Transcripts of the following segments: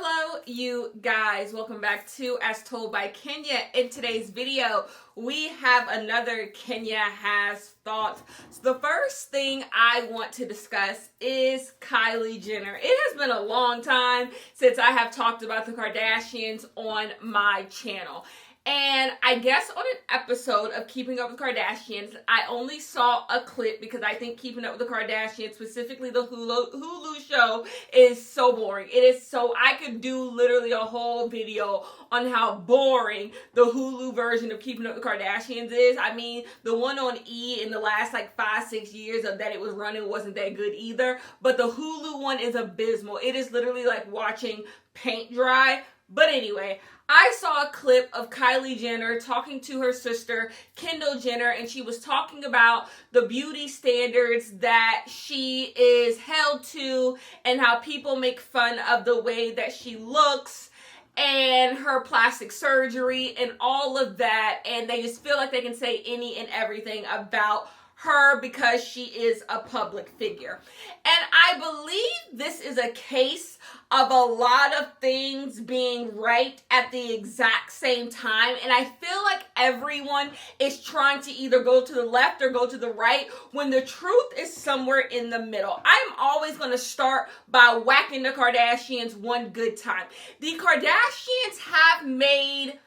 Hello, you guys. Welcome back to As Told by Kenya. In today's video, we have another Kenya Has Thoughts. So the first thing I want to discuss is Kylie Jenner. It has been a long time since I have talked about the Kardashians on my channel. And I guess on an episode of Keeping Up with the Kardashians, I only saw a clip because I think Keeping Up with the Kardashians, specifically the Hulu show, is so boring. It is so, I could do literally a whole video on how boring the Hulu version of Keeping Up with the Kardashians is. I mean, the one on E in the last 5-6 years of that it was running wasn't that good either. But the Hulu one is abysmal. It is literally like watching paint dry. But anyway, I saw a clip of Kylie Jenner talking to her sister, Kendall Jenner, and she was talking about the beauty standards that she is held to and how people make fun of the way that she looks and her plastic surgery and all of that. And they just feel like they can say any and everything about her because she is a public figure. And I believe this is a case of a lot of things being right at the exact same time. And I feel like everyone is trying to either go to the left or go to the right when the truth is somewhere in the middle. I'm always going to start by whacking the Kardashians one good time. The Kardashians have made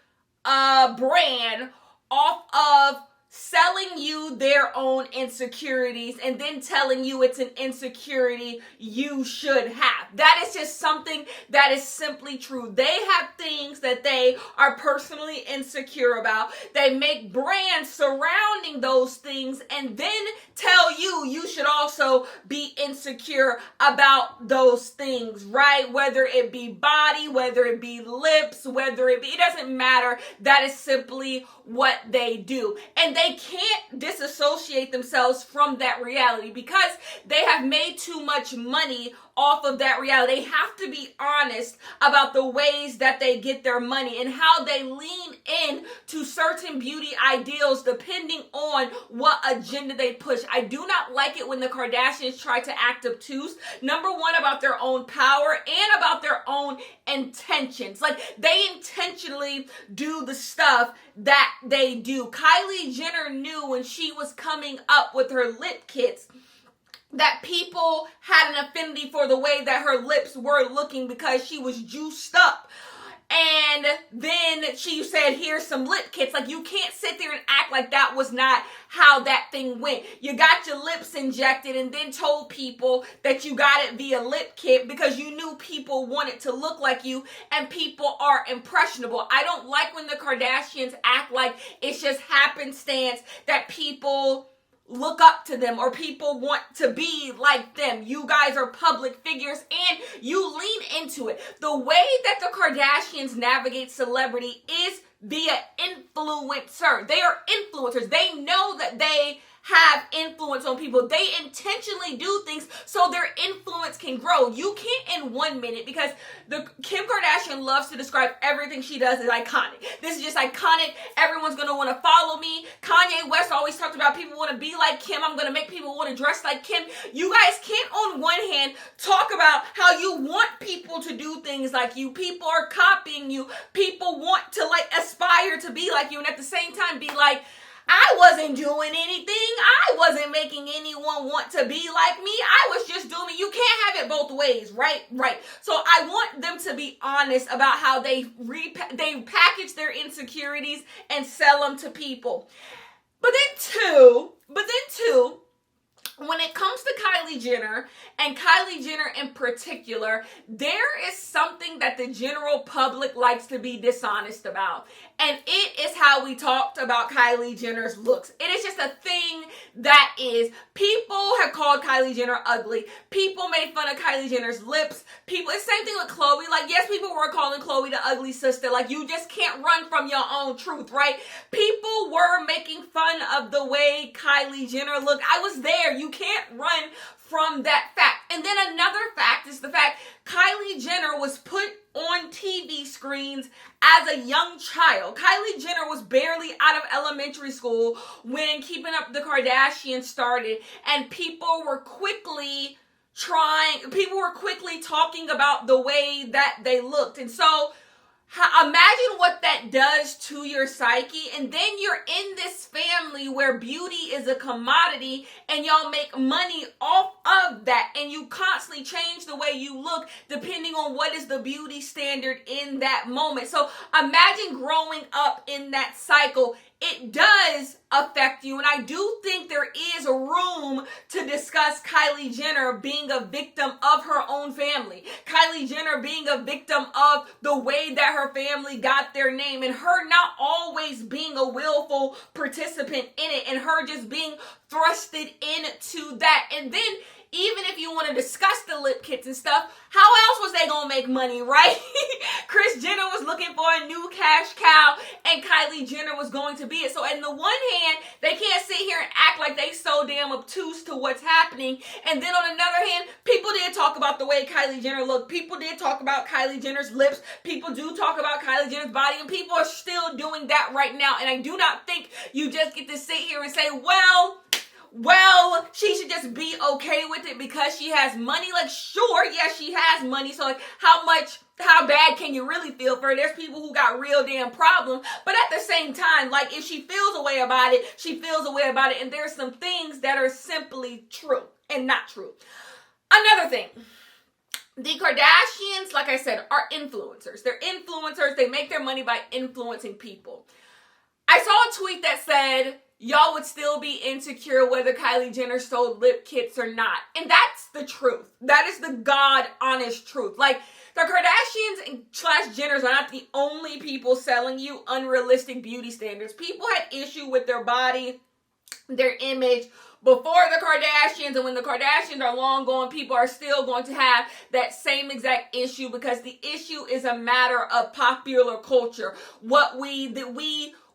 a brand off of selling you their own insecurities and then telling you it's an insecurity you should have. That is just something that is simply true. They have things that they are personally insecure about. They make brands surrounding those things and then tell you should also be insecure about those things, right? Whether it be body, whether it be lips, it doesn't matter. That is simply what they do. And they can't disassociate themselves from that reality because they have made too much money off of that reality. They have to be honest about the ways that they get their money and how they lean in to certain beauty ideals depending on what agenda they push. I do not like it when the Kardashians try to act obtuse. Number one, about their own power and about their own intentions. They intentionally do the stuff that they do. Kylie Jenner knew when she was coming up with her lip kits that people had an affinity for the way that her lips were looking because she was juiced up. And then she said, here's some lip kits. You can't sit there and act like that was not how that thing went. You got your lips injected and then told people that you got it via lip kit because you knew people wanted to look like you and people are impressionable. I don't like when the Kardashians act like it's just happenstance that people look up to them or people want to be like them. You guys are public figures and you lean into it. The way that the Kardashians navigate celebrity is via influencer. They are influencers. They know that they have influence on people. They intentionally do things so their influence can grow. You can't in 1 minute, because Kim Kardashian loves to describe everything she does as iconic. This is just iconic. Everyone's going to want to follow me. Kanye West always talked about people want to be like Kim. I'm going to make people want to dress like Kim. You guys can't on one hand talk about how you want people to do things like you. People are copying you. People want to aspire to be like you, and at the same time be like, I wasn't doing anything. I wasn't making anyone want to be like me. I was just doing it. You can't have it both ways, right? Right. So I want them to be honest about how they package their insecurities and sell them to people. But then too, when it comes to Kylie Jenner, and Kylie Jenner in particular, there is something that the general public likes to be dishonest about. And it is how we talked about Kylie Jenner's looks. It is just a thing that is. People have called Kylie Jenner ugly. People made fun of Kylie Jenner's lips. It's the same thing with Khloe. Yes, people were calling Khloe the ugly sister. You just can't run from your own truth, right? People were making fun of the way Kylie Jenner looked. I was there. You can't run from that fact. And then another fact is the fact Kylie Jenner was put on TV screens as a young child. Kylie Jenner was barely out of elementary school when Keeping Up with the Kardashians started, and people were quickly people were quickly talking about the way that they looked. And so imagine what that does to your psyche. And then you're in this family where beauty is a commodity and y'all make money off of that. And you constantly change the way you look depending on what is the beauty standard in that moment. So imagine growing up in that cycle. It does affect you. And I do think there is a room to discuss Kylie Jenner being a victim of her own family. Kylie Jenner being a victim of the way that her family got their name, and her not always being a willful participant in it, and her just being thrusted into that. And then even if you want to discuss the lip kits and stuff, how else was they going to make money, right? Kris Jenner was looking for a new cash cow, and Kylie Jenner was going to be it. So on the one hand, they can't sit here and act like they so damn obtuse to what's happening. And then on another hand, people did talk about the way Kylie Jenner looked. People did talk about Kylie Jenner's lips. People do talk about Kylie Jenner's body, and people are still doing that right now. And I do not think you just get to sit here and say, well, she should just be okay with it because she has money. Like, sure, yes, she has money. So, like, how bad can you really feel for her? There's people who got real damn problems. But at the same time, like, if she feels a way about it, she feels a way about it. And there's some things that are simply true and not true. Another thing. The Kardashians, like I said, are influencers. They're influencers. They make their money by influencing people. I saw a tweet that said, y'all would still be insecure whether Kylie Jenner sold lip kits or not. And that's the truth. That is the God honest truth. Like, the Kardashians and Jenners are not the only people selling you unrealistic beauty standards. People had issue with their body, their image, before the Kardashians, and when the Kardashians are long gone, people are still going to have that same exact issue because the issue is a matter of popular culture.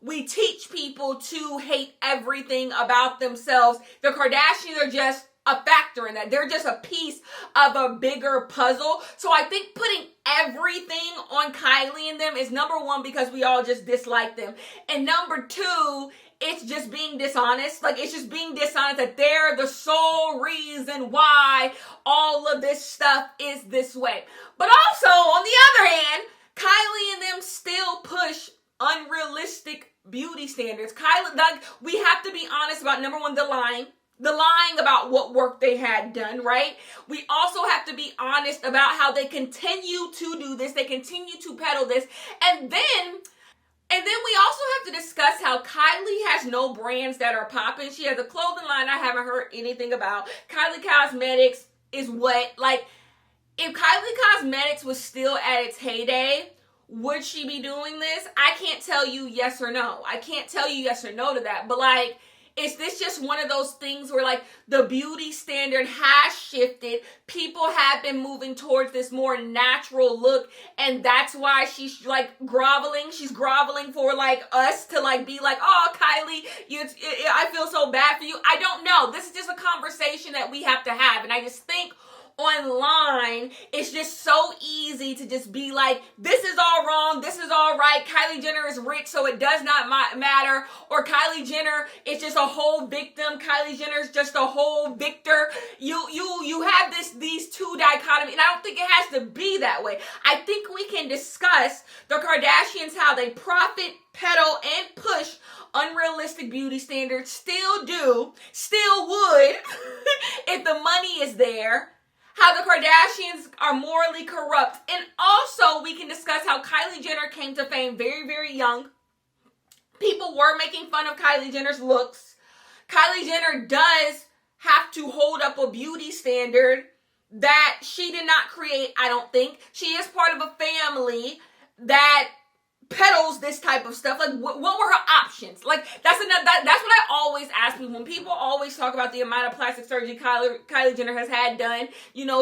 We teach people to hate everything about themselves. The Kardashians are just a factor in that. They're just a piece of a bigger puzzle. So I think putting everything on Kylie and them is number one, because we all just dislike them. And number two, it's just being dishonest. Like, it's just being dishonest that they're the sole reason why all of this stuff is this way. But also, on the other hand, Kylie and them still push unrealistic beauty standards. Kylie, like, we have to be honest about, number one, the lying about what work they had done, right? We also have to be honest about how they continue to do this. They continue to peddle this. And then we also have to discuss how Kylie has no brands that are popping. She has a clothing line I haven't heard anything about. Kylie Cosmetics is what? Like, if Kylie Cosmetics was still at its heyday, would she be doing this? I can't tell you yes or no. I can't tell you yes or no to that. But, like, is this just one of those things where, like, the beauty standard has shifted? People have been moving towards this more natural look, and that's why she's, like, groveling. She's groveling for, like, us to, like, be like, oh, Kylie, I feel so bad for you. I don't know. This is just a conversation that we have to have, and I just think online, it's just so easy to just be like, this is all wrong, this is all right, Kylie Jenner is rich, so it does not matter, or Kylie Jenner is just a whole victim, Kylie Jenner is just a whole victor. You have these two dichotomies, and I don't think it has to be that way. I think we can discuss the Kardashians, how they profit, peddle, and push unrealistic beauty standards, still would, if the money is there. How the Kardashians are morally corrupt. And also, we can discuss how Kylie Jenner came to fame very, very young. People were making fun of Kylie Jenner's looks. Kylie Jenner does have to hold up a beauty standard that she did not create, I don't think. She is part of a family that peddles this type of stuff. Like, what were her options? Like, that's what I always ask people. When people always talk about the amount of plastic surgery Kylie Jenner has had done,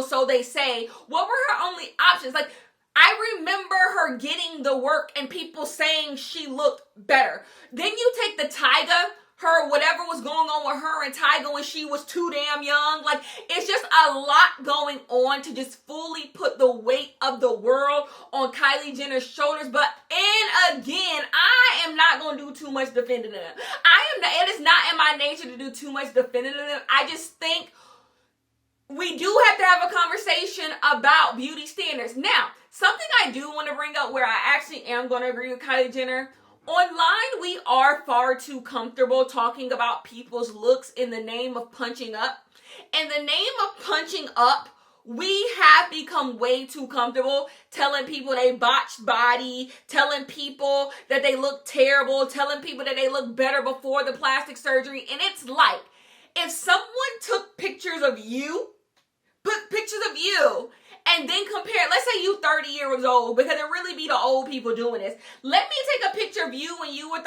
so they say, what were her only options? Like, I remember her getting the work and people saying she looked better. Then you take the Tyga, whatever was going on with her and Tyga when she was too damn young. Like, it's just a lot going on to just fully put the weight of the world on Kylie Jenner's shoulders. But, and again, I am not going to do too much defending them. It is not in my nature to do too much defending them. I just think we do have to have a conversation about beauty standards. Now, something I do want to bring up where I actually am going to agree with Kylie Jenner. Online, we are far too comfortable talking about people's looks in the name of punching up. In the name of punching up, we have become way too comfortable telling people they botched body, telling people that they look terrible, telling people that they look better before the plastic surgery. And it's like, if someone took pictures of you, and then compare, let's say you 30 years old, because it really be the old people doing this. Let me take a picture of you when you were 30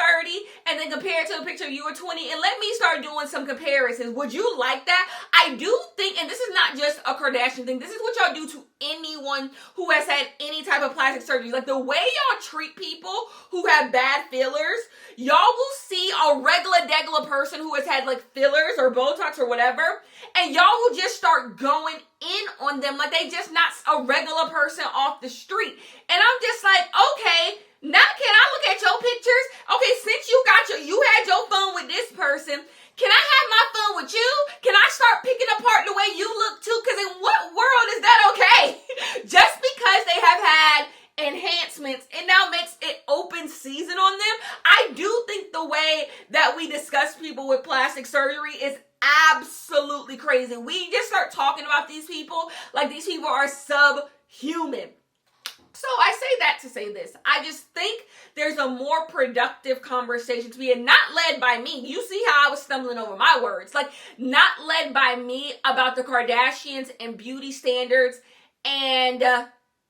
and then compare it to a picture of you were 20 and let me start doing some comparisons. Would you like that? I do think, and this is not just a Kardashian thing, this is what y'all do to anyone who has had any type of plastic surgery. Like the way y'all treat people who have bad fillers, y'all will see a regular person who has had like fillers or Botox or whatever, and y'all will just start going in on them like they just not a regular person off the street. And I'm just like, okay, now can I look at your pictures? Okay, since you had your fun with this person, can I have my fun with you? Can I start picking apart the way you look too? Because in what world is that okay? Just because they have had enhancements, it now makes it open season on them. I do think the way that we discuss people with plastic surgery is absolutely crazy. We just start talking about these people like these people are subhuman. So I say that to say this. I just think there's a more productive conversation to be, and not led by me. You see how I was stumbling over my words. Like, not led by me about the Kardashians and beauty standards and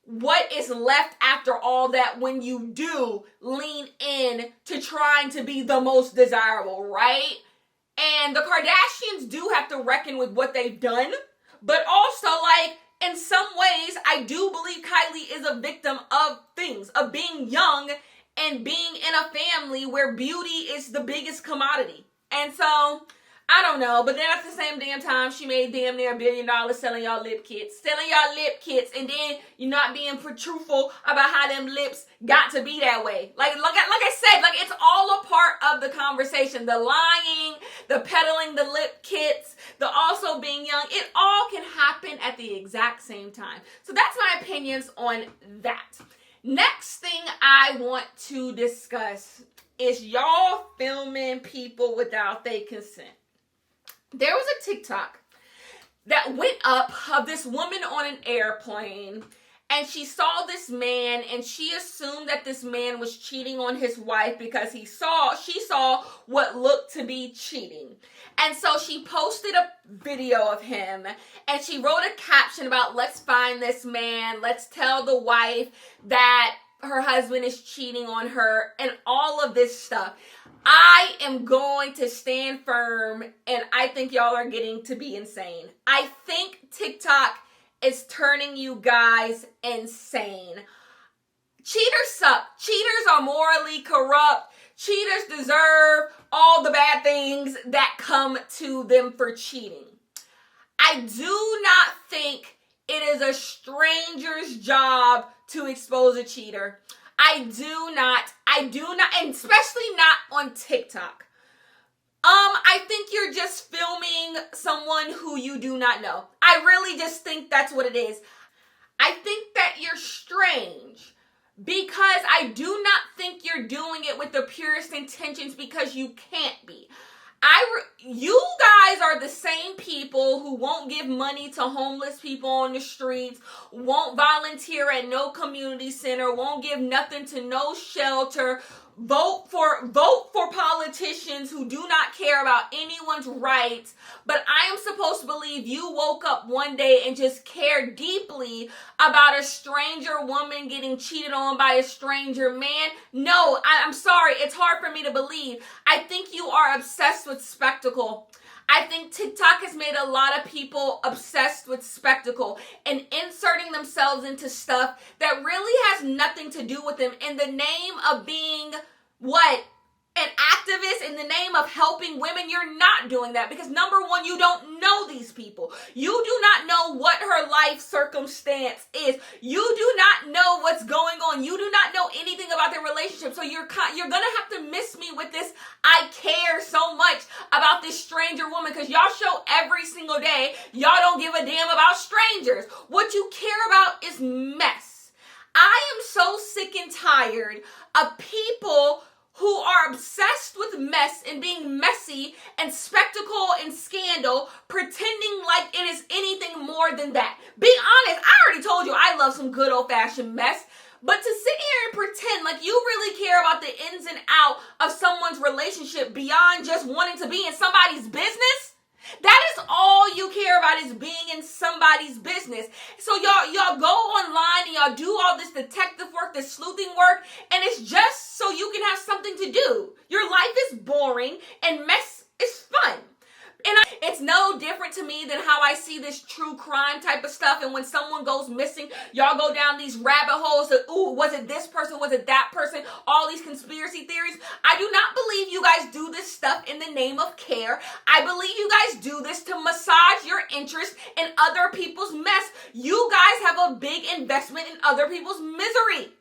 what is left after all that when you do lean in to trying to be the most desirable, right? And the Kardashians do have to reckon with what they've done, but also, like, in some ways, I do believe Kylie is a victim of things, of being young and being in a family where beauty is the biggest commodity. And so, I don't know, but then at the same damn time, she made damn near $1 billion selling y'all lip kits, and then you're not being truthful about how them lips got to be that way. Like I said, like it's all a part of the conversation. The lying, the peddling the lip kits, the also being young, it all can happen at the exact same time. So that's my opinions on that. Next thing I want to discuss is y'all filming people without their consent. There was a TikTok that went up of this woman on an airplane, and she saw this man, and she assumed that this man was cheating on his wife because she saw what looked to be cheating. And so she posted a video of him, and she wrote a caption about, let's find this man, let's tell the wife that her husband is cheating on her, and all of this stuff. I am going to stand firm, and I think y'all are getting to be insane. I think TikTok is turning you guys insane. Cheaters suck. Cheaters are morally corrupt. Cheaters deserve all the bad things that come to them for cheating. I do not think it is a stranger's job to expose a cheater. I do not, and especially not on TikTok. I think you're just filming someone who you do not know. I really just think that's what it is. I think that you're strange because I do not think you're doing it with the purest intentions because you can't be. You guys are the same people who won't give money to homeless people on the streets, won't volunteer at no community center, won't give nothing to no shelter, vote for politicians who do not care about anyone's rights. But I am supposed to believe you woke up one day and just cared deeply about a stranger woman getting cheated on by a stranger man. No, I'm sorry. It's hard for me to believe. I think you are obsessed with spectacle. I think TikTok has made a lot of people obsessed with spectacle and inserting themselves into stuff that really has nothing to do with them in the name of being what? an activist in the name of helping women, you're not doing that because number one, you don't know these people. You do not know what her life circumstance is. You do not know what's going on. You do not know anything about their relationship. So you're gonna have to miss me with this. I care so much about this stranger woman because y'all show every single day y'all don't give a damn about strangers. What you care about is mess. I am so sick and tired of people who are obsessed with mess and being messy and spectacle and scandal, pretending like it is anything more than that. Be honest, I already told you I love some good old-fashioned mess, but to sit here and pretend like you really care about the ins and out of someone's relationship beyond just wanting to be in somebody's business, that is all you care about, is being in somebody's business. So y'all go online and y'all do all this detective work, this sleuthing work, and it's just so you can have something to do. Your life is boring and mess is fun. And it's no different to me than how I see this true crime type of stuff. And when someone goes missing, y'all go down these rabbit holes of, ooh, was it this person? Was it that person? All these conspiracy theories. I do not believe you guys do this stuff in the name of care. I believe you guys do this to massage your interest in other people's mess. You guys have a big investment in other people's misery.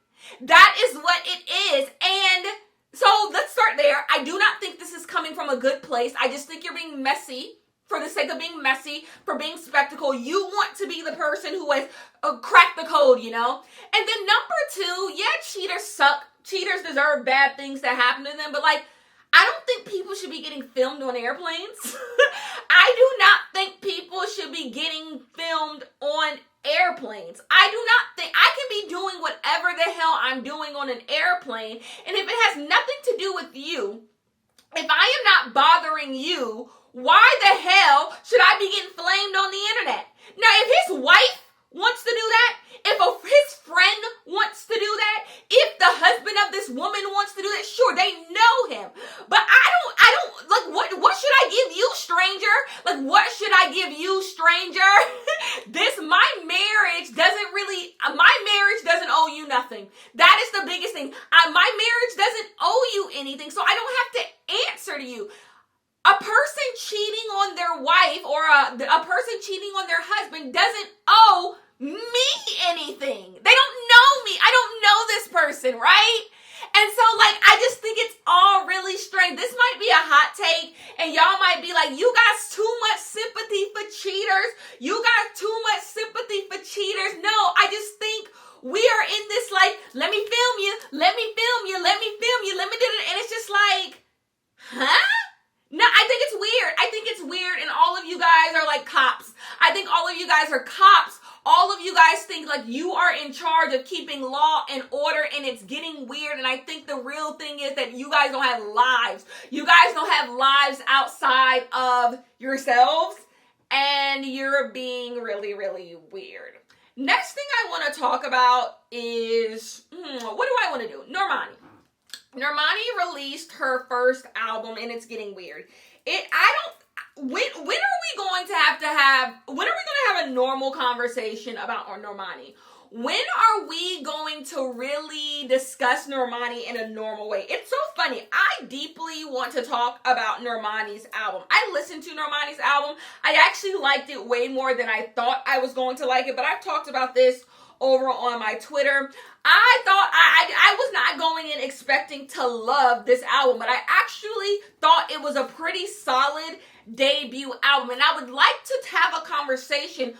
That is what it is. And so let's start there. I do not think this is coming from a good place. I just think you're being messy for the sake of being messy, for being spectacle. You want to be the person who has cracked the code, you know? And then number two, yeah, cheaters suck. Cheaters deserve bad things to happen to them. But like, I don't think people should be getting filmed on airplanes. I do not think people should be getting filmed on airplanes. I do not think I can be doing whatever the hell I'm doing on an airplane, and if it has nothing to do with you, if I am not bothering you, why the hell should I be getting flamed on the internet? Now, if his wife wants to do that, if his friend wants to do that, if the husband of this woman wants to do that, sure, they know him. But I don't, like, what should I give you, stranger? Like, what should I give you, stranger? My marriage doesn't owe you nothing. That is the biggest thing. My marriage doesn't owe you anything, so I don't have to answer to you. A person cheating on their wife or a person cheating on their husband doesn't owe me anything. They don't know me. I don't know this person, right? And so, like, I just think it's all really strange. This might be a hot take, and y'all might be like, you got too much sympathy for cheaters. You got too much sympathy for cheaters. No, I just think we are in this, like, let me film you, let me film you, let me film you, let me do it. And it's just like, huh? No, I think it's weird. I think it's weird, and all of you guys are like cops. I think all of you guys are cops. All of you guys think like you are in charge of keeping law and order, and it's getting weird. And I think the real thing is that you guys don't have lives. You guys don't have lives outside of yourselves, and you're being really, really weird. Next thing I want to talk about is, what do I want to do? Normani. Normani released her first album, and it's getting weird. When are we going to have a normal conversation about Normani? When are we going to really discuss Normani in a normal way? It's so funny. I deeply want to talk about Normani's album. I listened to Normani's album. I actually liked it way more than I thought I was going to like it, but I've talked about this over on my Twitter. I thought I was not going in expecting to love this album, but I actually thought it was a pretty solid debut album. And I would like to have a conversation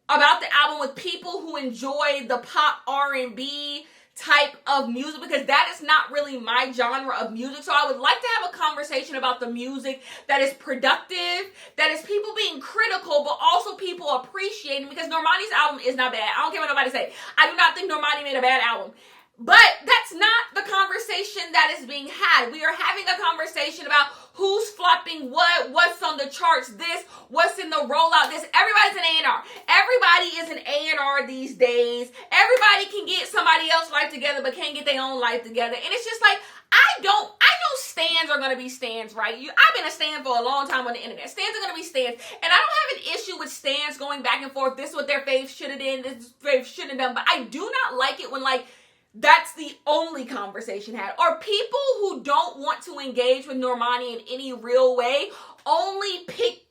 about the album with people who enjoy the pop R&B type of music, because that is not really my genre of music. So I would like to have a conversation about the music that is productive, that is people being critical, but also people appreciating, because Normani's album is not bad. I don't care what nobody say. I do not think Normani made a bad album. But that's not the conversation that is being had. We are having a conversation about who's flopping what, what's on the charts, this, what's in the rollout, this. Everybody's an A&R. Everybody is an A&R these days. Everybody can get somebody else's life together, but can't get their own life together. And it's just like, I know stans are going to be stans, right? I've been a stan for a long time on the internet. Stans are going to be stans. And I don't have an issue with stans going back and forth. This is what their fave should have done. This fave shouldn't have done. But I do not like it when, like, that's the only conversation had. Or people who don't want to engage with Normani in any real way only pick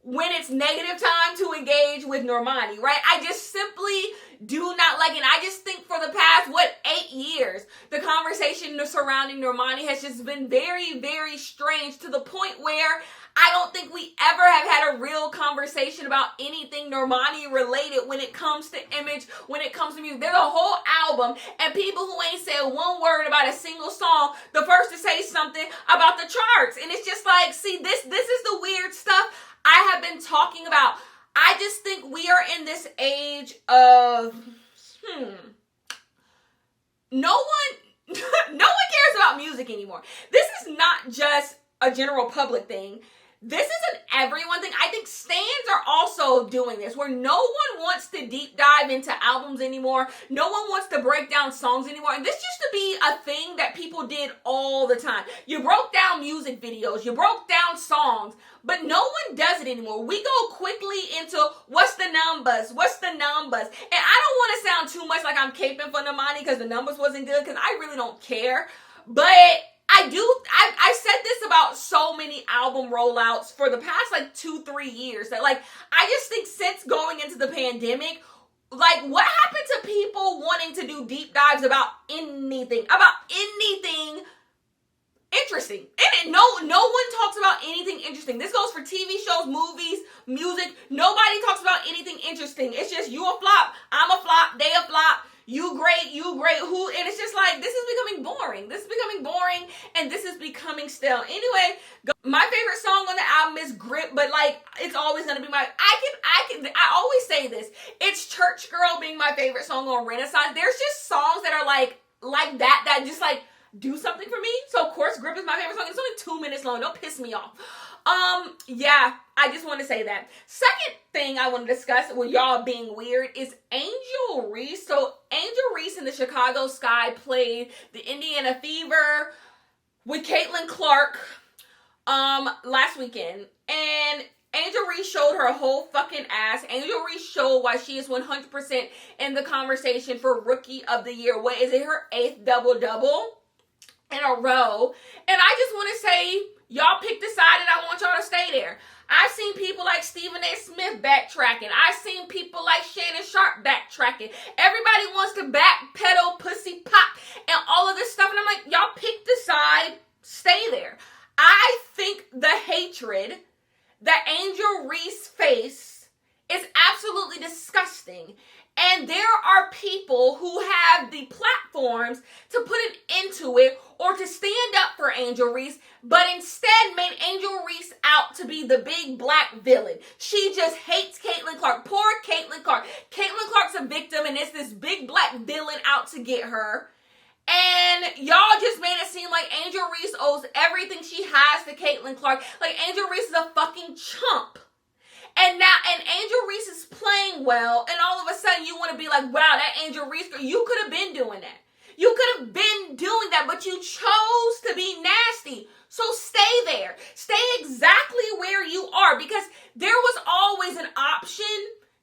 when it's negative time to engage with Normani, right? I just simply do not like it. And I just think for the past, 8 years, the conversation surrounding Normani has just been very, very strange, to the point where I don't think we ever have had a real conversation about anything Normani related when it comes to image, when it comes to music. There's a whole album, and people who ain't said one word about a single song, the first to say something about the charts. And it's just like, see, this is the weird stuff I have been talking about. I just think we are in this age of, no one cares about music anymore. This is not just a general public thing. This is an everyone thing. I think stans are also doing this, where no one wants to deep dive into albums anymore. No one wants to break down songs anymore. And this used to be a thing that people did all the time. You broke down music videos, you broke down songs, but no one does it anymore. We go quickly into what's the numbers. And I don't want to sound too much like I'm caping for Normani because the numbers wasn't good, because I really don't care. But I said this about so many album rollouts for the past 2-3 years, that I just think since going into the pandemic, what happened to people wanting to do deep dives about anything interesting? And no one talks about anything interesting. This goes for TV shows, movies, music. Nobody talks about anything interesting. It's just, you a flop, I'm a flop, they a flop. You great, who, and it's just like, this is becoming boring, and this is becoming stale. Anyway, my favorite song on the album is Grip, but it's always gonna be I always say this, it's Church Girl being my favorite song on Renaissance. There's just songs that are like that just do something for me. So of course, Grip is my favorite song. It's only 2 minutes long, don't piss me off. Yeah, I just want to say that. Second thing I want to discuss with y'all being weird is Angel Reese. So Angel Reese in the Chicago Sky played the Indiana Fever with Caitlin Clark last weekend, and Angel Reese showed her whole fucking ass. Angel Reese showed why she is 100% in the conversation for Rookie of the Year. What is it, her 8th double-double in a row? And I just want to say, y'all picked a side and I want y'all to stay there. I've seen people like Stephen A. Smith backtracking. I've seen people like Shannon Sharp backtracking. Everybody wants to backpedal, pussy pop, and all of this stuff. And I'm like, y'all picked a side, stay there. I think the hatred that Angel Reese faced is absolutely disgusting. And there are people who have the platforms to put an end to it or to stand up for Angel Reese, but instead made Angel Reese out to be the big black villain. She just hates Caitlin Clark. Poor Caitlin Clark. Caitlin Clark's a victim, and it's this big black villain out to get her. And y'all just made it seem like Angel Reese owes everything she has to Caitlin Clark. Like Angel Reese is a fucking chump. And Angel Reese is playing well, and all of a sudden you want to be like, wow, that Angel Reese girl, you could have been doing that. You could have been doing that, but you chose to be nasty. So stay there. Stay exactly where you are, because there was always an option.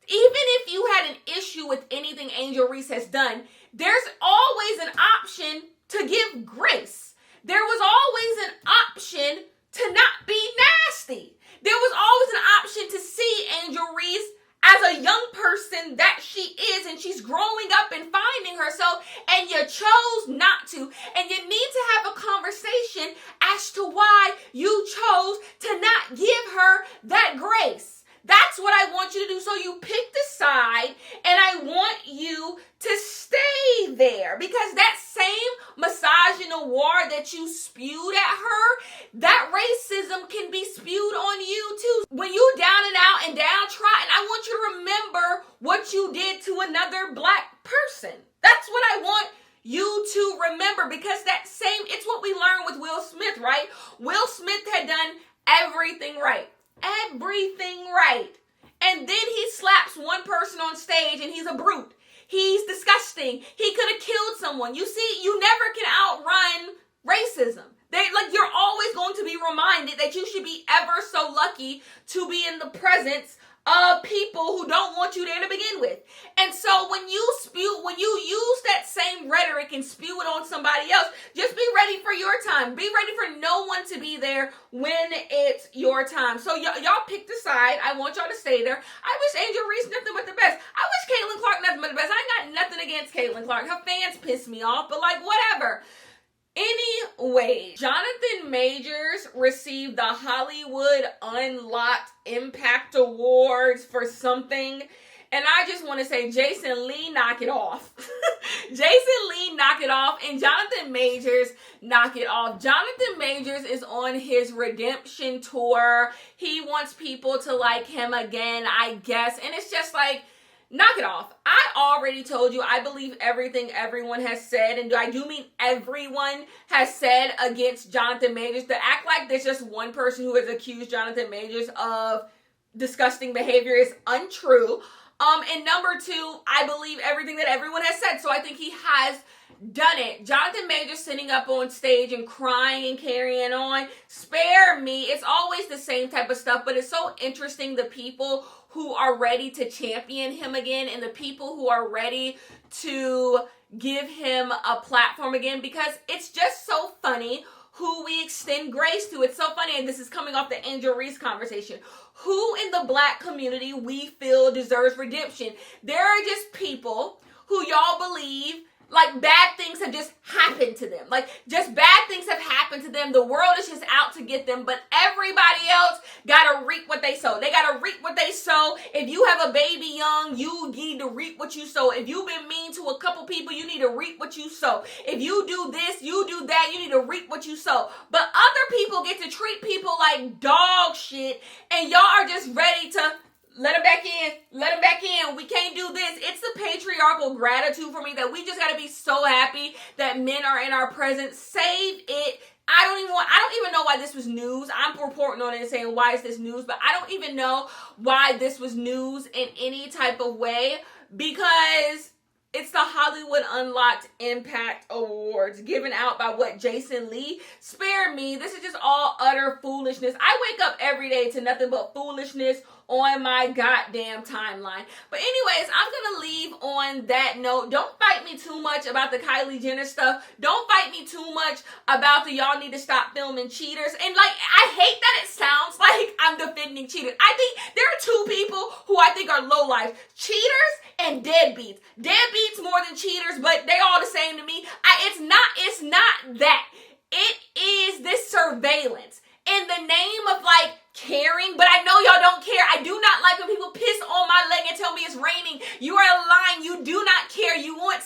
Even if you had an issue with anything Angel Reese has done, there's always an option to give grace. There was always an option to not be nasty. There was always an option to see Angel Reese as a young person that she is, and she's growing up and finding herself, and you chose not to. And you need to have a conversation as to why you chose to not give her that grace. That's what I want you to do. So you picked a side, and I want you to stay there, because that same misogynoir that you spewed at her, that racism can be spewed on you too. When you down and out and downtrodden, I want you to remember what you did to another black person. That's what I want you to remember, because it's what we learned with Will Smith, right? Will Smith had done everything right. And then he slaps one person on stage and he's a brute. He's disgusting. He could have killed someone. You see, you never can outrun racism. You're always going to be reminded that you should be ever so lucky to be in the presence of people who don't want you there to begin with. And so when you use that same rhetoric and spew it on somebody else, just be ready for your time. Be ready for no one to be there when it's your time. So y'all picked a side. I want y'all to stay there. I wish Angel Reese nothing but the best. I wish Caitlin Clark nothing but the best. I ain't got nothing against Caitlin Clark. Her fans piss me off, but like, whatever. Anyway, Jonathan Majors received the Hollywood Unlocked Impact Awards for something. And I just want to say, Jason Lee, knock it off. Jason Lee, knock it off. And Jonathan Majors, knock it off. Jonathan Majors is on his redemption tour. He wants people to like him again, I guess. And it's just like, knock it off. I already told you I believe everything everyone has said, and I do mean everyone has said against Jonathan Majors. To act like there's just one person who has accused Jonathan Majors of disgusting behavior is untrue. And number two, I believe everything that everyone has said, so I think he has done it. Jonathan Majors sitting up on stage and crying and carrying on. Spare me. It's always the same type of stuff, but it's so interesting the people who are ready to champion him again and the people who are ready to give him a platform again, because it's just so funny who we extend grace to. It's so funny, and this is coming off the Angel Reese conversation. Who in the black community we feel deserves redemption? There are just people who y'all believe like bad things have just happened to them. Like just bad things have happened to them. The world is just out to get them, but everybody else gotta reap what they sow. They gotta reap what they sow. If you have a baby young, you need to reap what you sow. If you've been mean to a couple people, you need to reap what you sow. If you do this, you do that, you need to reap what you sow. But other people get to treat people like dog shit, and y'all are just ready to let him back in. Let him back in. We can't do this. It's the patriarchal gratitude for me that we just got to be so happy that men are in our presence. Save it. I don't even know why this was news. I'm reporting on it and saying, why is this news? But I don't even know why this was news in any type of way, because it's the Hollywood Unlocked Impact Awards given out by Jason Lee. Spare me. This is just all utter foolishness. I wake up every day to nothing but foolishness on my goddamn timeline. But anyways, I'm going to leave on that note. Don't fight me too much about the Kylie Jenner stuff. Don't fight me too much about the y'all need to stop filming cheaters. And like, I hate that it sounds like I'm defending cheaters. I think there are two people who I think are lowlifes. Cheaters and deadbeats. Deadbeats more than cheaters, but they all the same to me. It's not that. It is this surveillance in the name of like caring, but I know y'all don't care. I do not like when people piss on my leg and tell me it's raining. You are lying. You do not care. You want